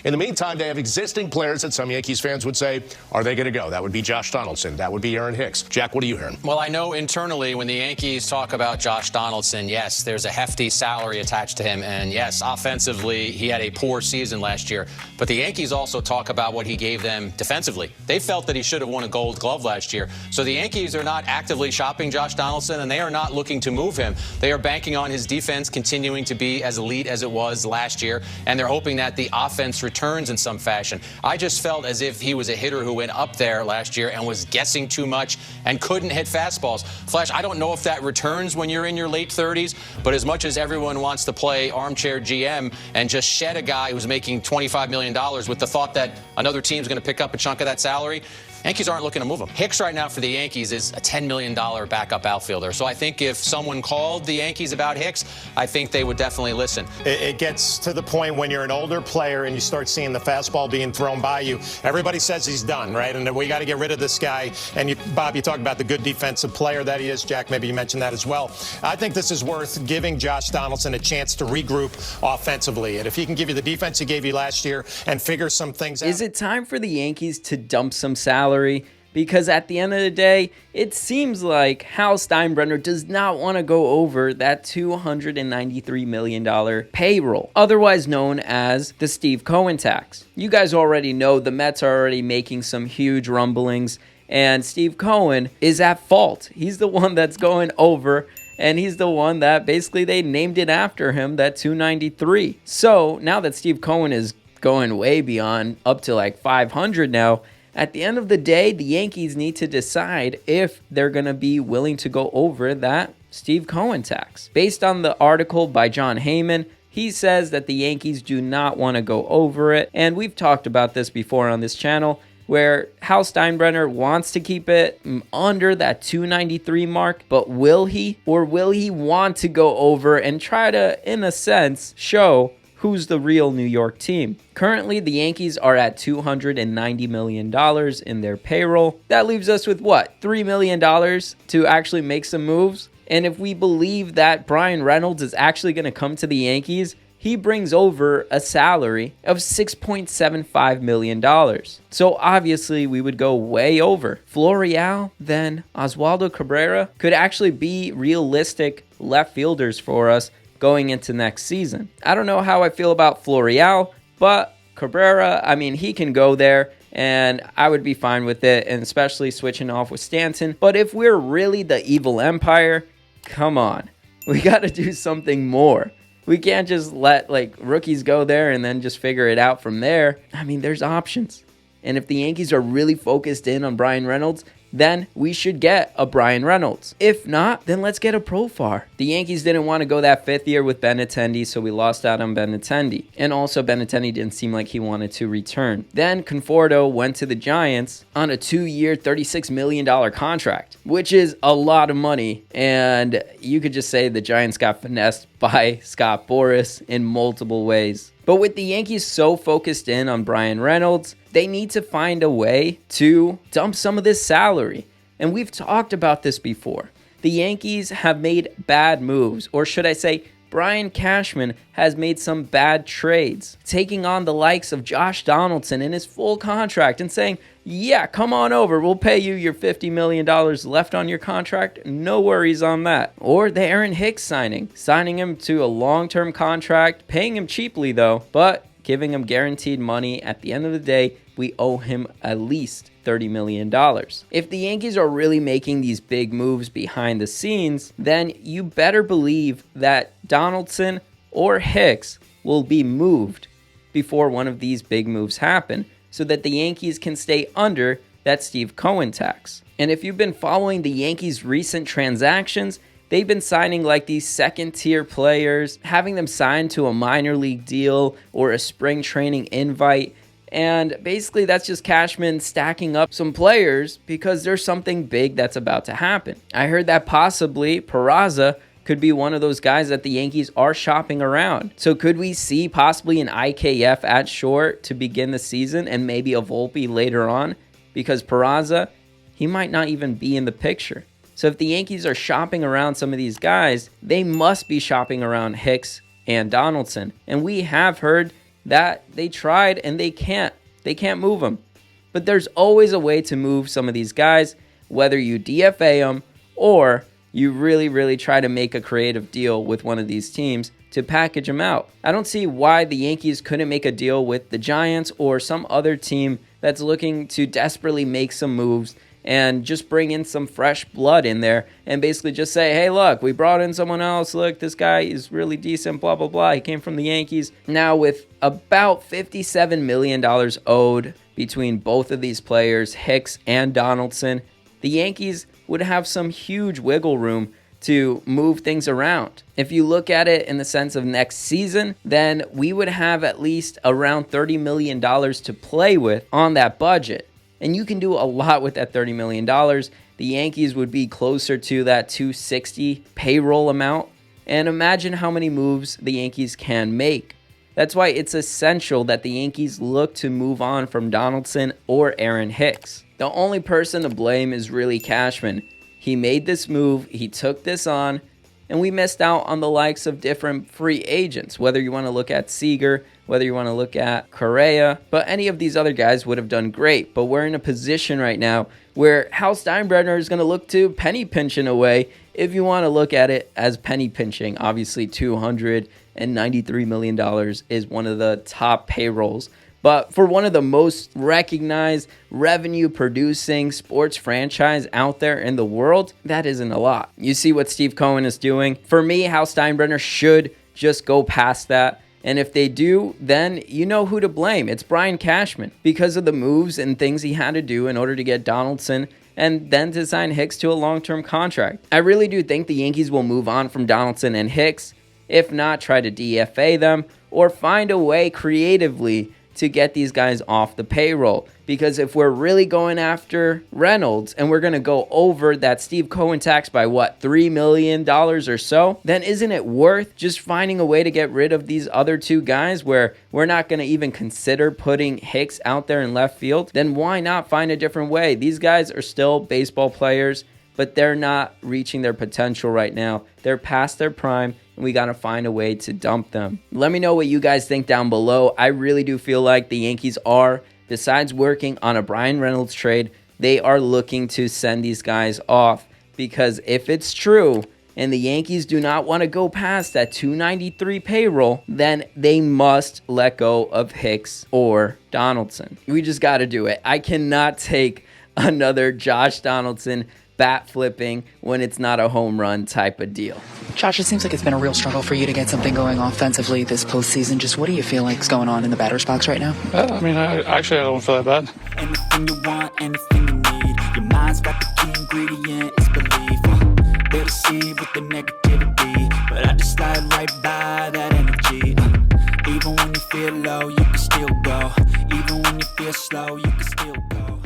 In the meantime, they have existing players that some Yankees fans would say, are they going to go? That would be Josh Donaldson. That would be Aaron Hicks. Jack, what are you hearing? Well, I know internally when the Yankees talk about Josh Donaldson, yes, there's a hefty salary attached to him. And yes, offensively, he had a poor season last year. But the Yankees also talk about what he gave them defensively. They felt that he should have won a Gold Glove last year. So the Yankees are not actively shopping Josh Donaldson, and they are not looking to move him. They are banking on his defense continuing to be as elite as it was last year. And they're hoping that the offense returns in some fashion. I just felt as if he was a hitter who went up there last year and was guessing too much and couldn't hit fastballs. Flash, I don't know if that returns when you're in your late 30s, but as much as everyone wants to play armchair GM and just shed a guy who's making $25 million with the thought that another team's going to pick up a chunk of that salary, Yankees aren't looking to move him. Hicks right now for the Yankees is a $10 million backup outfielder. So I think if someone called the Yankees about Hicks, I think they would definitely listen. It gets to the point when you're an older player and you start seeing the fastball being thrown by you. Everybody says he's done, right? And we got to get rid of this guy. And Bob, you talk about the good defensive player that he is. Jack, maybe you mentioned that as well. I think this is worth giving Josh Donaldson a chance to regroup offensively. And if he can give you the defense he gave you last year and figure some things out. Is it time for the Yankees to dump some salary? Because at the end of the day, it seems like Hal Steinbrenner does not want to go over that $293 million payroll, otherwise known as the Steve Cohen tax. You guys already know the Mets are already making some huge rumblings, and Steve Cohen is at fault. He's the one that's going over, and he's the one that basically they named it after him, that 293. So now that Steve Cohen is going way beyond, up to like 500 now, at the end of the day, the Yankees need to decide if they're going to be willing to go over that Steve Cohen tax. Based on the article by John Heyman, he says that the Yankees do not want to go over it. And we've talked about this before on this channel, where Hal Steinbrenner wants to keep it under that 293 mark. But will he? Or will he want to go over and try to, in a sense, show who's the real New York team? Currently, the Yankees are at $290 million in their payroll. That leaves us with what? $3 million to actually make some moves. And if we believe that Bryan Reynolds is actually going to come to the Yankees, he brings over a salary of $6.75 million. So obviously we would go way over. Florial, then Oswaldo Cabrera could actually be realistic left fielders for us going into next season. I don't know how I feel about Florial, but Cabrera, I mean, he can go there, and I would be fine with it, and especially switching off with Stanton. But if we're really the evil empire, come on. We got to do something more. We can't just let like rookies go there and then just figure it out from there. I mean, there's options. And if the Yankees are really focused in on Bryan Reynolds, then we should get a Bryan Reynolds. If not, then let's get a Profar. The Yankees didn't want to go that fifth year with Benintendi, so we lost out on Benintendi. And also, Benintendi didn't seem like he wanted to return. Then Conforto went to the Giants on a 2-year, $36 million contract, which is a lot of money. And you could just say the Giants got finessed by Scott Boras in multiple ways. But with the Yankees so focused in on Bryan Reynolds, they need to find a way to dump some of this salary. And we've talked about this before. The Yankees have made bad moves, or should I say, Brian Cashman has made some bad trades, taking on the likes of Josh Donaldson in his full contract and saying, yeah, come on over, we'll pay you your $50 million left on your contract, no worries on that. Or the Aaron Hicks signing him to a long-term contract, paying him cheaply though, but giving him guaranteed money. At the end of the day, we owe him at least $30 million. If the Yankees are really making these big moves behind the scenes, then you better believe that Donaldson or Hicks will be moved before one of these big moves happen, so that the Yankees can stay under that Steve Cohen tax. And if you've been following the Yankees' recent transactions, they've been signing like these second-tier players, having them signed to a minor league deal or a spring training invite. And basically that's just Cashman stacking up some players because there's something big that's about to happen. I heard that possibly Peraza could be one of those guys that the Yankees are shopping around. So could we see possibly an IKF at short to begin the season and maybe a Volpe later on? Because Peraza, he might not even be in the picture. So if the Yankees are shopping around some of these guys, they must be shopping around Hicks and Donaldson. And we have heard that they tried and they can't move them. But there's always a way to move some of these guys, whether you DFA them or you really try to make a creative deal with one of these teams to package them out. I don't see why the Yankees couldn't make a deal with the Giants or some other team that's looking to desperately make some moves and just bring in some fresh blood in there and basically just say, hey, look, we brought in someone else. Look, this guy is really decent, blah, blah, blah. He came from the Yankees. Now with about $57 million owed between both of these players, HICKS and Donaldson, the Yankees would have some huge wiggle room to move things around. If you look at it in the sense of next season, then we would have at least around $30 million to play with on that budget. And you can do a lot with that $30 million. The Yankees would be closer to that $260 payroll amount. And imagine how many moves the Yankees can make. That's why it's essential that the Yankees look to move on from Donaldson or Aaron Hicks. The only person to blame is really Cashman. He made this move, he took this on, and we missed out on the likes of different free agents, whether you want to look at Seager, whether you want to look at Correa, but any of these other guys would have done great. But we're in a position right now where Hal Steinbrenner is going to look to penny pinch in a way, if you want to look at it as penny pinching. Obviously, $293 million is one of the top payrolls. But for one of the most recognized revenue-producing sports franchise out there in the world, that isn't a lot. You see what Steve Cohen is doing? For me, Hal Steinbrenner should just go past that. And if they do, then you know who to blame. It's Brian Cashman because of the moves and things he had to do in order to get Donaldson and then to sign Hicks to a long-term contract. I really do think the Yankees will move on from Donaldson and Hicks. If not, try to DFA them or find a way creatively to get these guys off the payroll. Because if we're really going after Reynolds and we're going to go over that Steve Cohen tax by what, $3 million or so, then isn't it worth just finding a way to get rid of these other two guys where we're not going to even consider putting Hicks out there in left field? Then why not find a different way? These guys are still baseball players, but they're not reaching their potential right now. They're past their prime, and we got to find a way to dump them. Let me know what you guys think down below. I really do feel like the Yankees are, besides working on a Bryan Reynolds trade, they are looking to send these guys off. Because if it's true, and the Yankees do not want to go past that $293 payroll, then they must let go of Hicks or Donaldson. We just got to do it. I cannot take another Josh Donaldson bat flipping when it's not a home run type of deal. Josh, it seems like it's been a real struggle for you to get something going offensively this postseason. Just what do you feel like is going on in the batter's box right now? I don't feel that bad. Anything you want, anything you need. Your mind's got the key ingredient, it's belief. They deceive with the negativity, but I just slide right by that energy. Even when you feel low, you can still go. Even when you feel slow, you can still go.